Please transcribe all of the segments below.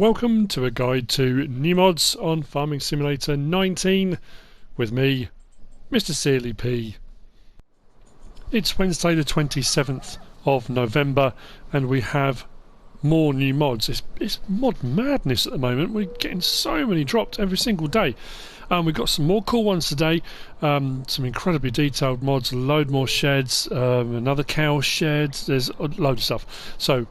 Welcome to a guide to new mods on Farming Simulator 19 with me, MrSealyp. It's Wednesday the 27th of November and we have more new mods. It's mod madness at the moment. We're getting so many dropped every single day. We've got some more cool ones today, some incredibly detailed mods, a load more sheds, another cow shed, there's a load of stuff. So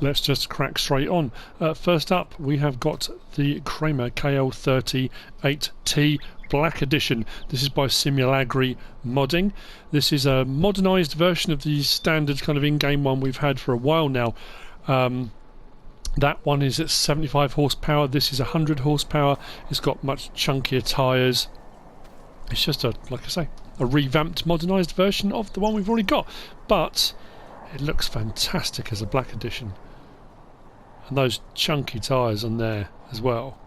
let's just crack straight on. First up we have got the Kramer KL38T Black Edition. This is by Simulagri Modding. This is a modernised version of the standard kind of in-game one we've had for a while now. That one is at 75 horsepower, this is 100 horsepower. It's got much chunkier tyres. It's just like I say, a revamped modernised version of the one we've already got, but it looks fantastic as a Black Edition. And those chunky tyres on there as well.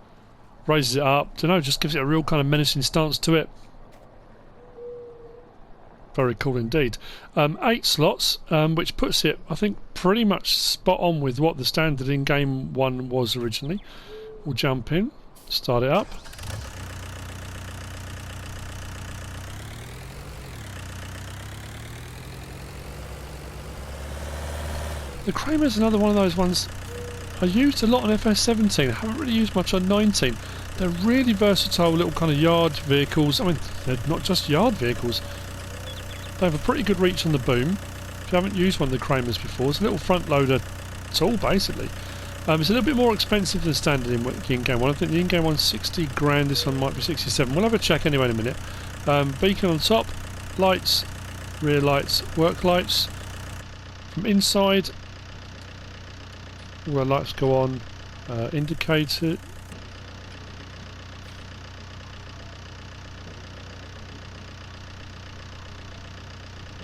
Raises it up, don't know, just gives it a real kind of menacing stance to it. Very cool indeed. 8 slots, which puts it, I think, pretty much spot on with what the standard in-game one was originally. We'll jump in, start it up. The Kramer's another one of those ones I used a lot on FS17, I haven't really used much on 19. They're really versatile little kind of yard vehicles. I mean, they're not just yard vehicles. They have a pretty good reach on the boom. If you haven't used one of the Kramers before, it's a little front loader tool basically. It's a little bit more expensive than standard in-game one. I think the in-game one's 60 grand, this one might be 67. We'll have a check anyway in a minute. Beacon on top, lights, rear lights, work lights. From inside, where lights go on, indicator.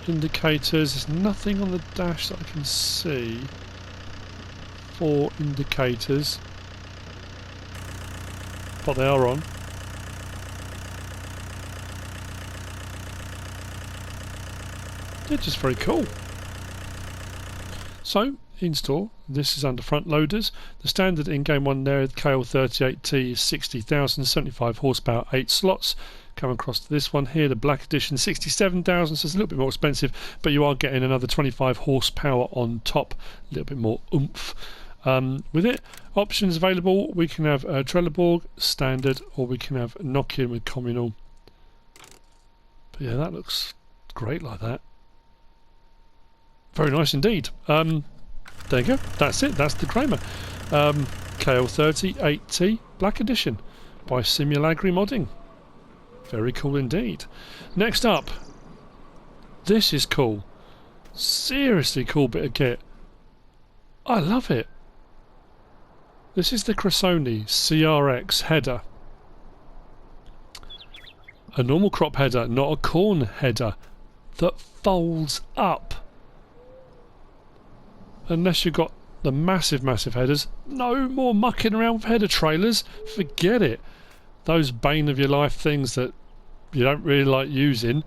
Indicators, there's nothing on the dash that I can see for indicators, but they are on. They're just very cool. So, install. This is under front loaders. The standard in-game one there, the KL38T, is 60,000, 75 horsepower, 8 slots. Come across to this one here, the Black Edition, 67,000, so it's a little bit more expensive, but you are getting another 25 horsepower on top, a little bit more oomph. With it, options available, we can have Trelleborg, standard, or we can have Nokian with communal. But yeah, that looks great like that. Very nice indeed. There you go, that's it, that's the Kramer. KL38T Black Edition by Simulagri Modding. Very cool indeed. Next up, this is cool. Seriously cool bit of kit. I love it. This is the CRX header. A normal crop header, not a corn header, that folds up. Unless you've got the massive headers, no more mucking around with header trailers. Forget it. Those bane of your life things that you don't really like using.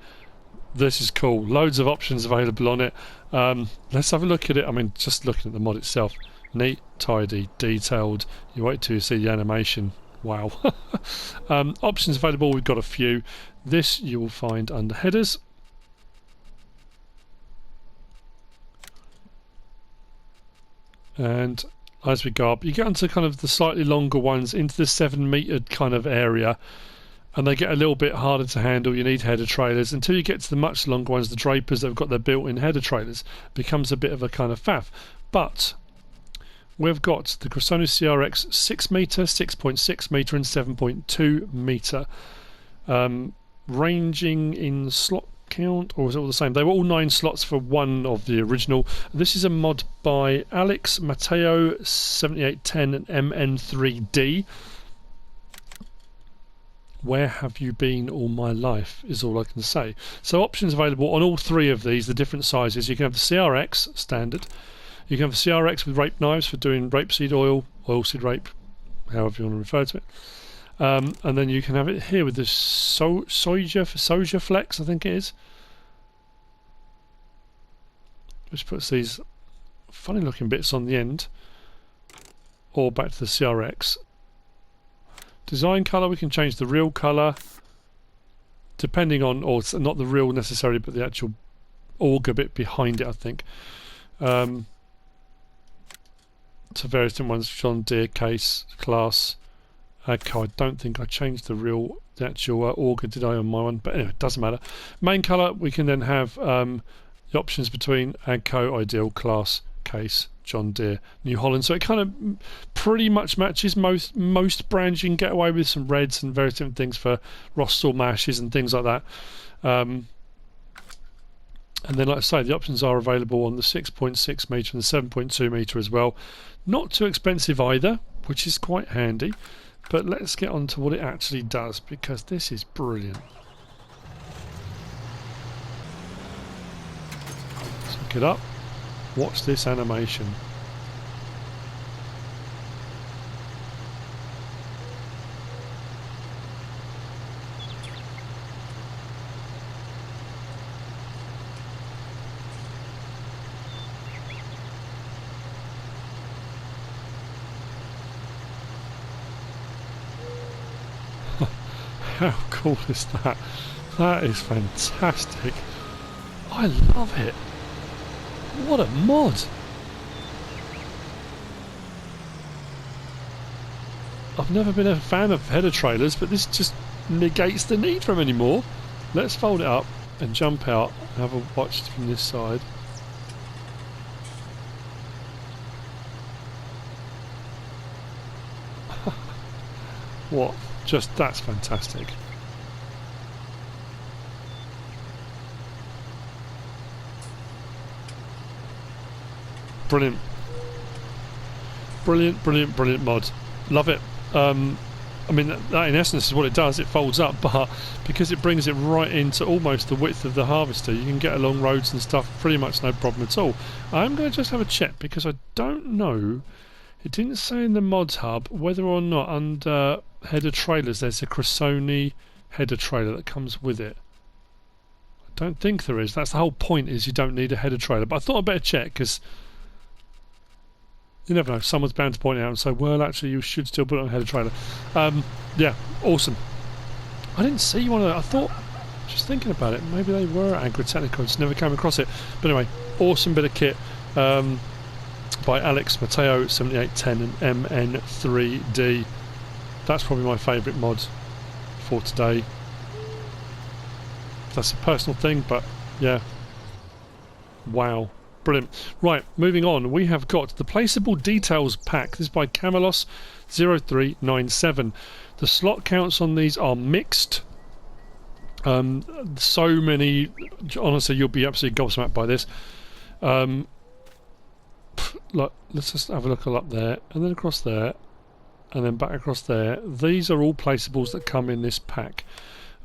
This is cool. Loads of options available on it. Let's have a look at it. I mean, just looking at the mod itself, neat, tidy, detailed. You wait till you see the animation. Wow. Options available, we've got a few. This you will find under headers. And as we go up, you get onto kind of the slightly longer ones, into the 7 metre kind of area, and they get a little bit harder to handle. You need header trailers until you get to the much longer ones, the drapers that have got their built-in header trailers. Becomes a bit of a kind of faff. But we've got the CRX 6 metre, 6.6 metre and 7.2 metre, ranging in slot count, or is it all the same? They were all 9 slots for one of the original. This is a mod by Alex, Matteo 7810 and MN3D. Where have you been all my life is all I can say. So options available on all 3 of these, the different sizes. You can have the CRX standard, you can have the CRX with rape knives for doing rapeseed oil, oilseed rape, however you want to refer to it. And then you can have it here with the Soja Flex, I think it is, which puts these funny looking bits on the end. or back to the CRX. Design colour, we can change the real colour depending on, or it's not the real necessarily, but the actual auger bit behind it, I think. To various different ones, John Deere, case, class. Okay, I don't think I changed the actual auger, did I, on my one? But anyway, it doesn't matter. Main colour, we can then have the options between AGCO, Ideal, Class, Case, John Deere, New Holland. So it kind of pretty much matches most brands. You can get away with some reds and various different things for Rostall mashes and things like that. And then, like I say, the options are available on the 6.6 metre and the 7.2 metre as well. Not too expensive either, which is quite handy. But let's get on to what it actually does, because this is brilliant. Look it up. Watch this animation. How cool is that? That is fantastic. I love it. What a mod. I've never been a fan of header trailers, but this just negates the need for them anymore. Let's fold it up and jump out and have a watch from this side. What? Just, that's fantastic. Brilliant. Brilliant, brilliant, brilliant mod. Love it. I mean, that in essence is what it does. It folds up, but because it brings it right into almost the width of the harvester, you can get along roads and stuff pretty much no problem at all. I'm going to just have a check, because I don't know. It didn't say in the mods hub whether or not under header trailers there's a Cressoni header trailer that comes with it. I don't think there is. That's the whole point, is you don't need a header trailer. But I thought I'd better check, because you never know. Someone's bound to point it out and say, well, actually, you should still put it on a header trailer. Yeah, awesome. I didn't see one of that. I thought, just thinking about it, maybe they were Agritechnico. I just never came across it. But anyway, awesome bit of kit. By Alex Mateo 7810 and MN3D. That's probably my favourite mod for today. That's a personal thing, but yeah. Wow. Brilliant. Right, moving on. We have got the Placeable Details Pack. This is by Camelos 0397. The slot counts on these are mixed. So many. Honestly, you'll be absolutely gobsmacked by this. Look, let's just have a look all up there, and then across there, and then back across there. These are all placeables that come in this pack.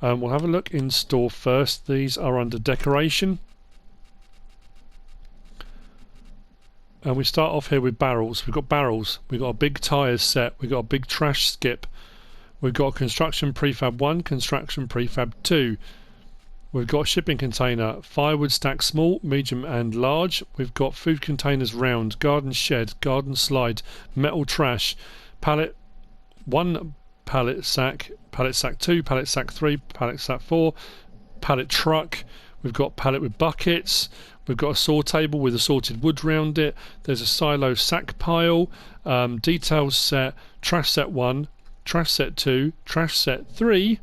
We'll have a look in store first. These are under decoration. And we start off here with barrels. We've got barrels. We've got a big tyres set. We've got a big trash skip. We've got a construction prefab 1, construction prefab 2. We've got a shipping container, firewood stack small, medium and large. We've got food containers round, garden shed, garden slide, metal trash, pallet 1, pallet sack 2, pallet sack 3, pallet sack 4, pallet truck. We've got pallet with buckets. We've got a saw table with assorted wood round it. There's a silo sack pile, details set, trash set 1, trash set 2, trash set 3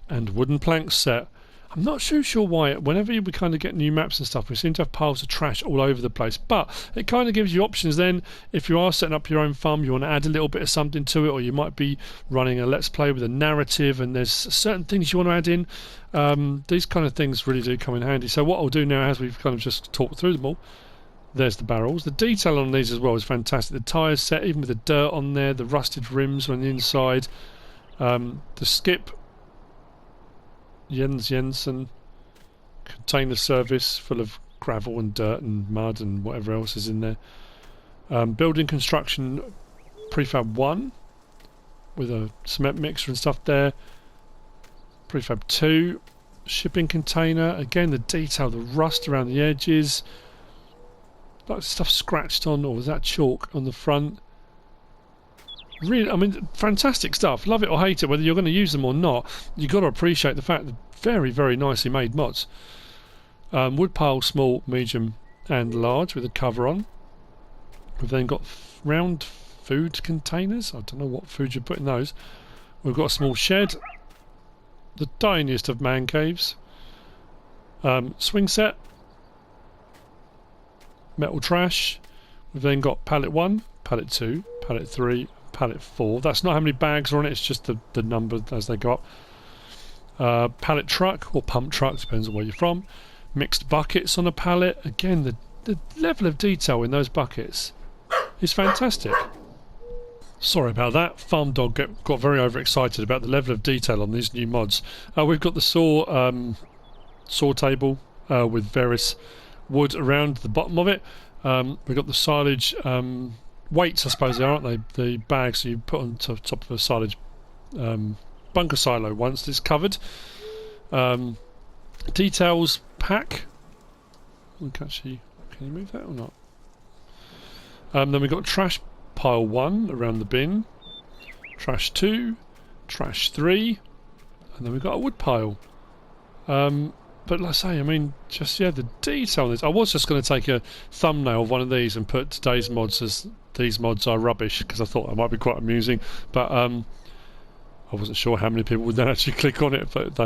and wooden planks set. I'm not sure why, whenever we kind of get new maps and stuff, we seem to have piles of trash all over the place. But it kind of gives you options then. If you are setting up your own farm, you want to add a little bit of something to it, or you might be running a Let's Play with a narrative and there's certain things you want to add in. These kind of things really do come in handy. So what I'll do now, as we've kind of just talked through them all, there's the barrels. The detail on these as well is fantastic. The tyres set, even with the dirt on there, the rusted rims on the inside, the skip, Jensen container service full of gravel and dirt and mud and whatever else is in there. Building construction prefab 1 with a cement mixer and stuff there. Prefab 2, shipping container, again the detail, the rust around the edges, like stuff scratched on, or was that chalk on the front? Really, I mean, fantastic stuff. Love it or hate it, whether you're going to use them or not. You've got to appreciate the fact that very, very nicely made mods. Woodpile, small, medium, and large with a cover on. We've then got round food containers. I don't know what food you put in those. We've got a small shed. The tiniest of man caves. Swing set. Metal trash. We've then got pallet 1, pallet 2, pallet 3, pallet 4. That's not how many bags are on it, it's just the number as they go up. Pallet truck, or pump truck, depends on where you're from. Mixed buckets on a pallet. Again, the level of detail in those buckets is fantastic. Sorry about that. Farm dog got very overexcited about the level of detail on these new mods. We've got the saw table with various wood around the bottom of it. We've got the silage weights, I suppose they are, aren't they? The bags you put on top of a silage bunker silo once it's covered. Details pack. Can you move that or not? Then we've got trash pile 1 around the bin, trash 2, trash 3, and then we've got a wood pile. But like I say, I mean, just the detail on this. I was just going to take a thumbnail of one of these and put today's mods as these mods are rubbish, because I thought that might be quite amusing. But I wasn't sure how many people would then actually click on it, but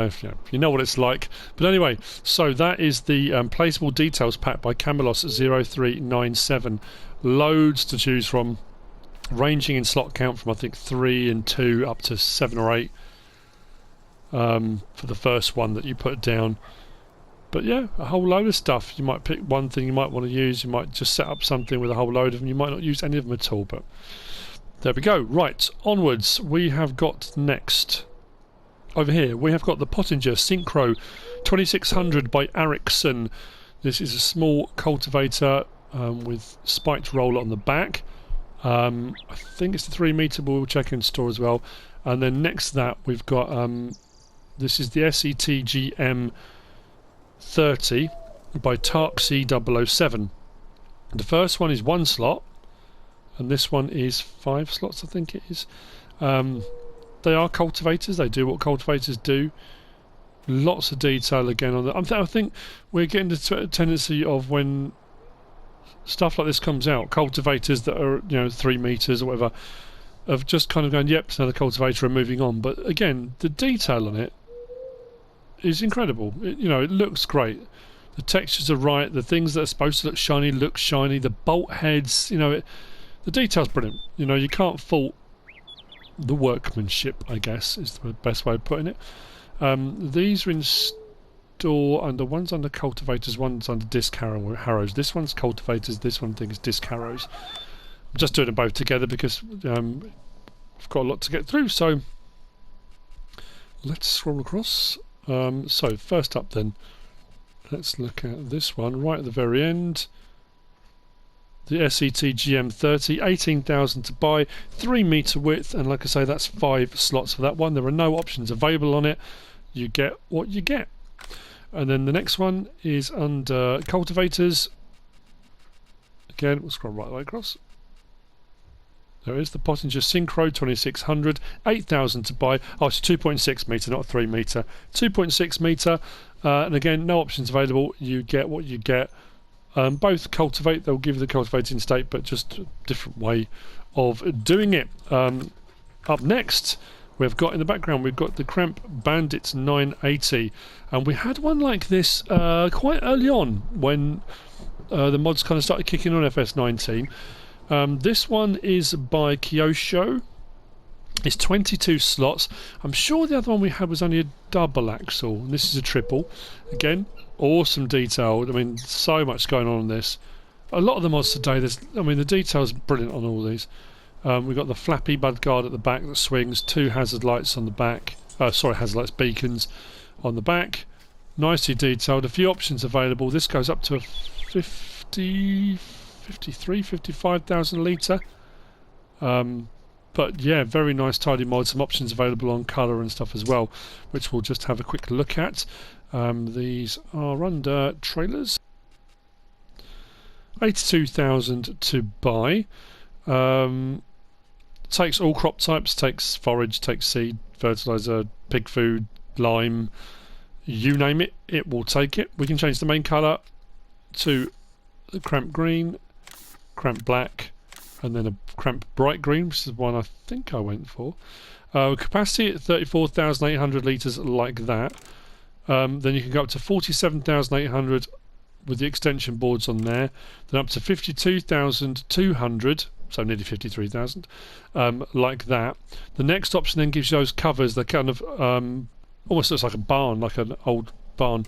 you know what it's like. But anyway, so that is the placeable details pack by Camelos0397. Loads to choose from, ranging in slot count from I think 3 and 2 up to 7 or 8 for the first one that you put down. But yeah, a whole load of stuff. You might pick one thing you might want to use, you might just set up something with a whole load of them, you might not use any of them at all, but there we go. Right, onwards. We have got next, over here, we have got the Pottinger Synchro 2600 by Arikson. This is a small cultivator with spiked roller on the back. I think it's the 3 metre, but we'll check in store as well. And then next to that we've got, this is the SETGM 30 by Tarksy007. The first one is 1 slot, and this one is 5 slots, I think it is. They are cultivators, they do what cultivators do. Lots of detail again on that. I think we're getting to a tendency of when stuff like this comes out, cultivators that are 3 metres or whatever, of just kind of going, yep, it's another cultivator and moving on. But again, the detail on it is incredible. It looks great. The textures are right. The things that are supposed to look shiny. The bolt heads, the detail's brilliant. You can't fault the workmanship, I guess, is the best way of putting it. These are in store under, one's under cultivators, one's under disc harrows. This one's cultivators, this one I think is disc harrows. I'm just doing them both together because I've got a lot to get through, so let's scroll across. So first up then, let's look at this one right at the very end. The SETGM30, 18,000 to buy, 3 metre width, and like I say, that's 5 slots for that one. There are no options available on it. You get what you get. And then the next one is under cultivators. Again, we'll scroll right the way across. There is the Pottinger Synchro 2600, 8,000 to buy. Oh, it's 2.6 metre, not 3 metre. 2.6 metre, and again, no options available. You get what you get. Both cultivate, they'll give you the cultivating state, but just a different way of doing it. Up next, we've got in the background, we've got the Cramp Bandit 980, and we had one like this quite early on when the mods kind of started kicking on FS19. This one is by Kyosho. It's 22 slots. I'm sure the other one we had was only a double axle, and this is a triple. Again, awesome detail. I mean, so much going on this. A lot of the mods today, the detail's brilliant on all these. We've got the flappy mudguard at the back that swings, 2 hazard lights on the back. Hazard lights beacons on the back. Nicely detailed. A few options available. This goes up to a 55,000 litre. But yeah, very nice tidy mod. Some options available on colour and stuff as well, which we'll just have a quick look at. These are under trailers. 82,000 to buy. takes all crop types, takes forage, takes seed, fertilizer, pig food, lime, you name it, it will take it. We can change the main colour to the cramp green, cramp black, and then a cramp bright green, which is one I think I went for. Capacity at 34,800 litres, like that. Then you can go up to 47,800 with the extension boards on there. Then up to 52,200, so nearly 53,000, like that. The next option then gives you those covers. They're kind of almost looks like a barn, like an old barn,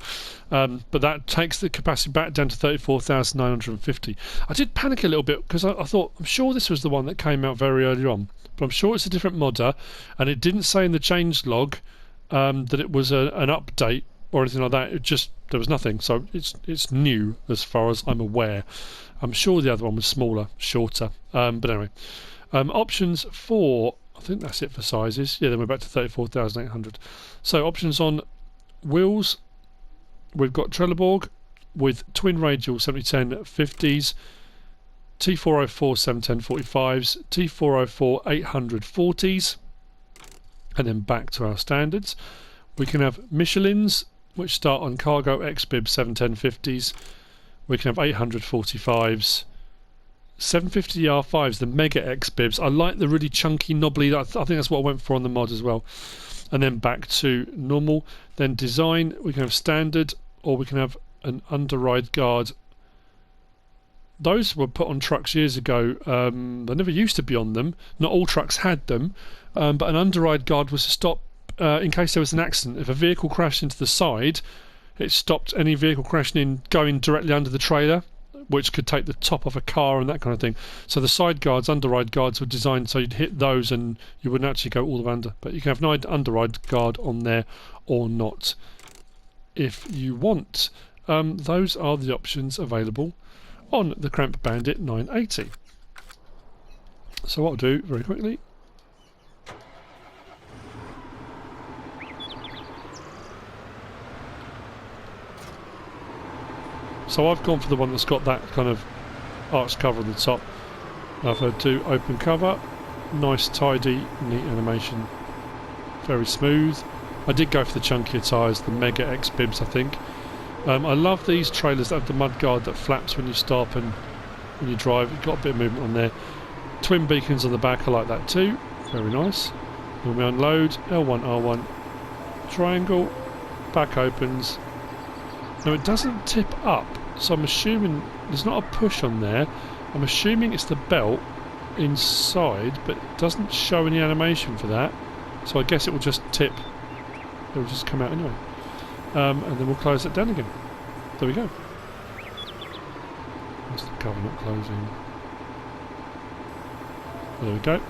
but that takes the capacity back down to 34,950. I did panic a little bit because I thought, I'm sure this was the one that came out very early on, but I'm sure it's a different modder, and it didn't say in the change log that it was an update or anything like that. It just, there was nothing, so it's new as far as I'm aware. I'm sure the other one was smaller, shorter, but anyway. Options for, I think that's it for sizes. Yeah, then we're back to 34,800. So options on wheels, we've got Trelleborg with twin radial 7010 50s, T404 710 45s, T404 800 40s, and then back to our standards. We can have Michelins, which start on Cargo XBib 710 50s. We can have 800 45s, 750 R5s, the Mega X bibs. I like the really chunky, knobbly. I think that's what I went for on the mod as well. And then back to normal. Then design, we can have standard, or we can have an underride guard. Those were put on trucks years ago. They never used to be on them. Not all trucks had them, but an underride guard was to stop in case there was an accident. If a vehicle crashed into the side, it stopped any vehicle crashing in going directly under the trailer, which could take the top off a car and that kind of thing. So the side guards, underride guards, were designed so you'd hit those and you wouldn't actually go all the way under. But you can have an underride guard on there or not if you want. Those are the options available on the Cramp Bandit 980. So what I'll do very quickly, so I've gone for the one that's got that kind of arch cover on the top. I've do open cover, nice tidy neat animation, very smooth. I did go for the chunkier tyres, the Mega X bibs I think. I love these trailers that have the mud guard that flaps when you stop and when you drive. You've got a bit of movement on there. Twin beacons on the back, I like that too, very nice. When we unload, L1, R1, triangle, back opens. Now it doesn't tip up, so I'm assuming there's not a push on there. I'm assuming it's the belt inside, but it doesn't show any animation for that. So I guess it will just tip. It will just come out anyway. And then we'll close it down again. There we go. That's the cover not closing. There we go.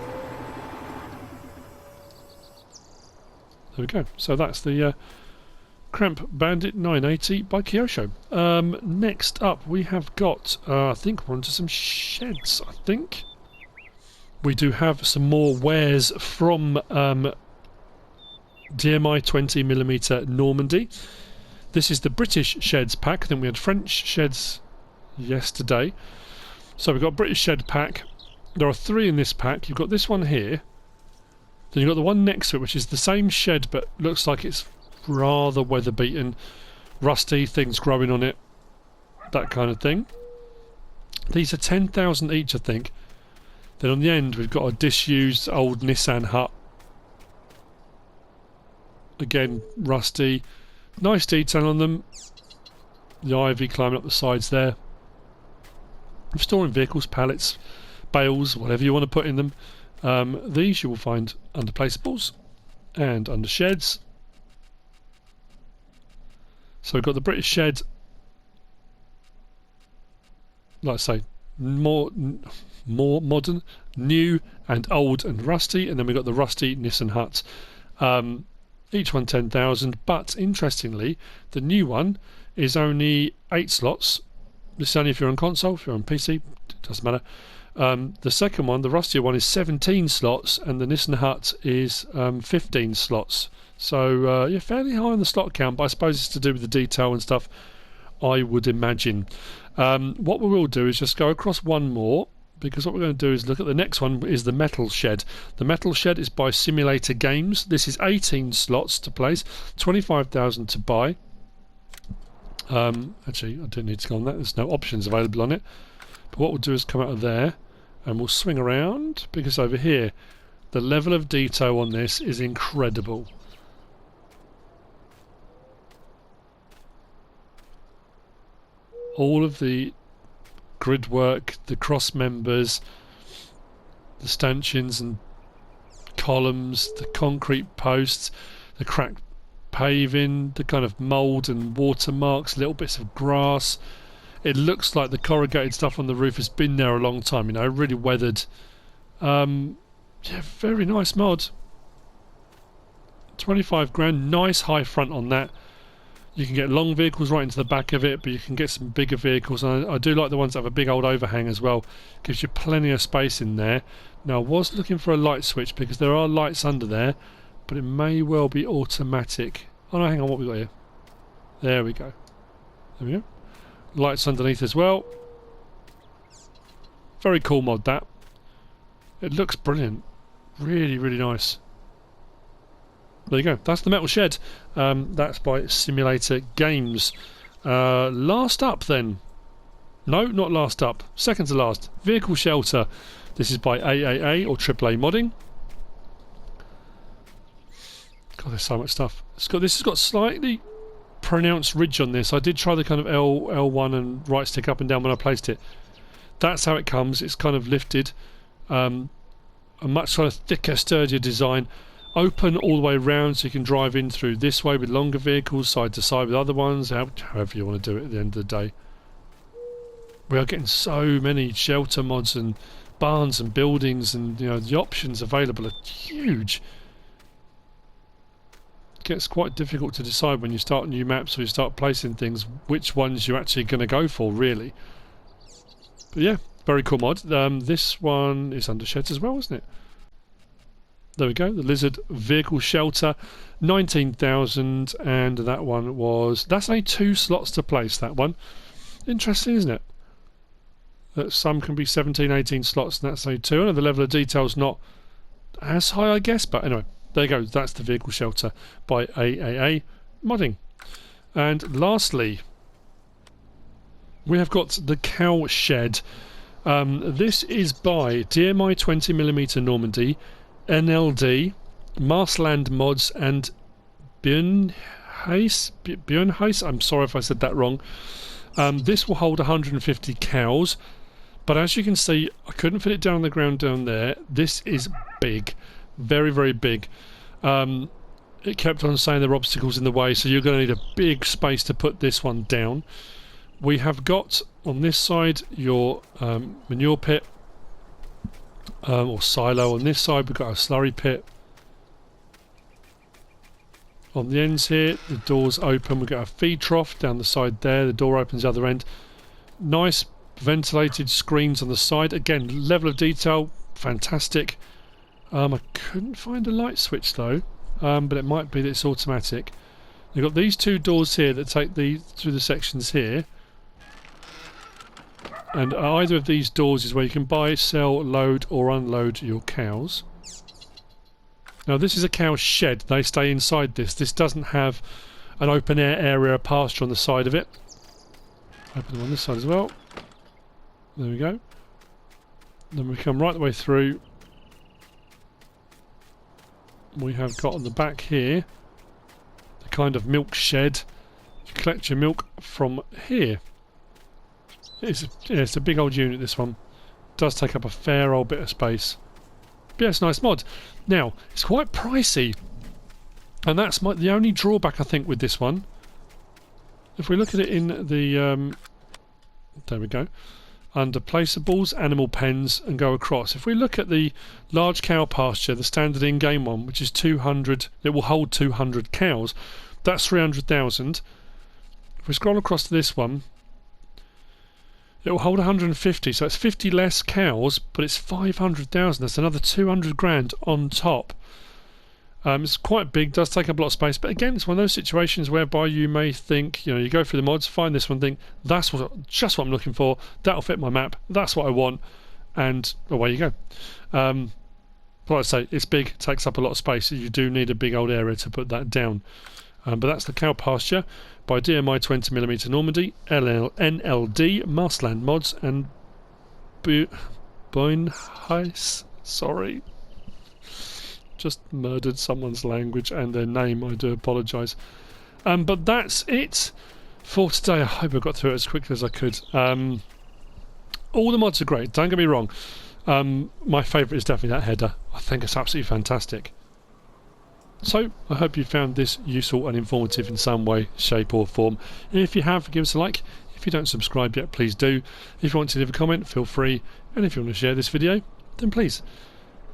There we go. So that's the Cramp Bandit 980 by Kyosho. Next up we have got, I think we're onto some sheds, I think. We do have some more wares from DMI 20mm Normandy. This is the British sheds pack. Then we had French sheds yesterday. So we've got British shed pack. There are 3 in this pack. You've got this one here. Then you've got the one next to it, which is the same shed but looks like it's rather weather beaten, rusty, things growing on it, that kind of thing. These are 10,000 each I think. Then on the end we've got a disused old Nissan hut. Again, rusty. Nice detail on them. The ivy climbing up the sides there. I'm storing vehicles, pallets, bales, whatever you want to put in them. These you will find under placeables and under sheds. So we've got the British shed, like I say, more modern, new and old and rusty, and then we've got the rusty Nissan hut. Each one 10,000, but interestingly the new one is only 8 slots. This is only if you're on console. If you're on PC, it doesn't matter. The second one, the rustier one, is 17 slots, and the Nissan hut is 15 slots. So you're fairly high on the slot count, but I suppose it's to do with the detail and stuff, I would imagine. What we will do is just go across one more. because what we're going to do is look at the next one, is the metal shed. The metal shed is by SimulatorGAMES. This is 18 slots to place, 25,000 to buy. Actually, I don't need to go on that. There's no options available on it. But what we'll do is come out of there and we'll swing around, because over here the level of detail on this is incredible. All of the grid work, the cross members, the stanchions and columns, the concrete posts, the cracked paving, the kind of mould and watermarks, little bits of grass. It looks like the corrugated stuff on the roof has been there a long time, you know, really weathered. Yeah, very nice mod. 25 grand, nice high front on that. You can get long vehicles right into the back of it, but you can get some bigger vehicles. And I do like the ones that have a big old overhang as well. Gives you plenty of space in there. Now, I was looking for a light switch because there are lights under there, but it may well be automatic. Oh no, hang on, what we got here? There we go. There we go. Lights underneath as well. Very cool mod, that. It looks brilliant. Really, really nice. There you go. That's the metal shed. That's by SimulatorGAMES. Last up then. No, not last up. Second to last. Vehicle shelter. This is by Aaa or Aaa Modding. God, there's so much stuff. This has got slightly pronounced ridge on this. I did try the kind of L1 and right stick up and down when I placed it. That's how it comes. It's kind of lifted. A much kind of thicker, sturdier design. Open all the way around, so you can drive in through this way with longer vehicles, side to side with other ones, however you want to do it at the end of the day. We are getting so many shelter mods and barns and buildings, and you know, the options available are huge. It gets quite difficult to decide when you start new maps or you start placing things which ones you're actually going to go for, really. But yeah, very cool mod. This one is under sheds as well, isn't it? There we go, the Lizard Vehicle Shelter, 19,000, and that one was... That's only 2 slots to place, that one. Interesting, isn't it? That some can be 17, 18 slots, and that's only 2. I know the level of detail's not as high, I guess, but anyway, there you go, that's the Vehicle Shelter by Aaa Modding. And lastly, we have got the Cowshed. This is by DMI 20mm Normandy, NLD, Maaslandmods, and BeunHaes. I'm sorry if I said that wrong. This will hold 150 cows, but as you can see, I couldn't fit it down on the ground down there. This is big, very, very big. It kept on saying there were obstacles in the way, so you're going to need a big space to put this one down. We have got on this side your manure pit, or silo. On this side we've got a slurry pit. On the ends here the doors open, we've got a feed trough down the side there, the door opens the other end. Nice ventilated screens on the side, again level of detail fantastic. I couldn't find a light switch though, but it might be that it's automatic. You've got these 2 doors here that take through the sections here. And either of these doors is where you can buy, sell, load or unload your cows. Now this is a cow shed, they stay inside this. This doesn't have an open air area of pasture on the side of it. Open them on this side as well. There we go. Then we come right the way through. We have got on the back here the kind of milk shed. You collect your milk from here. It's a big old unit, this one. Does take up a fair old bit of space. But yeah, it's a nice mod. Now, it's quite pricey. And that's the only drawback I think with this one. If we look at it in the... there we go. Under placeables, animal pens, and go across. If we look at the large cow pasture, the standard in-game one, which is 200... It will hold 200 cows. That's 300,000. If we scroll across to this one... It will hold 150, so it's 50 less cows, but it's 500,000. That's another 200 grand on top. It's quite big, does take up a lot of space, but again, it's one of those situations whereby you may think, you know, you go through the mods, find this one, think, that's just what I'm looking for, that'll fit my map, that's what I want, and away you go. Like I say, it's big, takes up a lot of space. You do need a big old area to put that down. But that's the cow pasture by DMI 20mm Normandy, NLD, Maaslandmods, and BeunHaes. Sorry. Just murdered someone's language and their name, I do apologise. But that's it for today. I hope I got through it as quickly as I could. All the mods are great, don't get me wrong. My favourite is definitely that header. I think it's absolutely fantastic. So, I hope you found this useful and informative in some way, shape or form. If you have, give us a like. If you don't subscribe yet, please do. If you want to leave a comment, feel free. And if you want to share this video, then please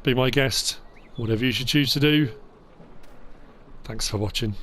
be my guest. Whatever you should choose to do. Thanks for watching.